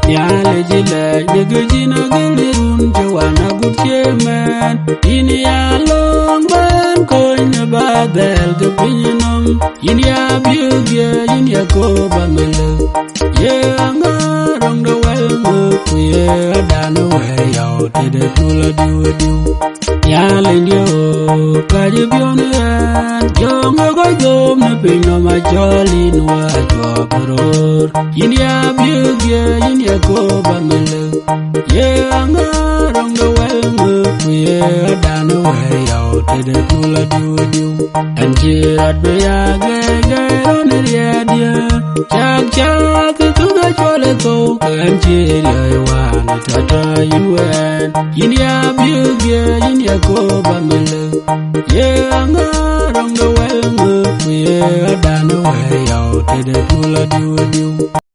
Yale jile negejina gelirun jawana gutjemen ini along ban koine badel gepinum ini abiuge ini akoba mele ye angarong the well kuye adano we yaw tede kula diu yale ndio kaje bionen jongo go dom ne pino ma jolin wa jobror ini abiuge ini akoba mele ye angarong the well kuye adano we yaw tede kula diu anjirat be ya ge on dia chak tuga chole ko anjiri wan tata yuen yinia biuge yinia ko bamele ye angarong the well ye adano we yaw tede kula diu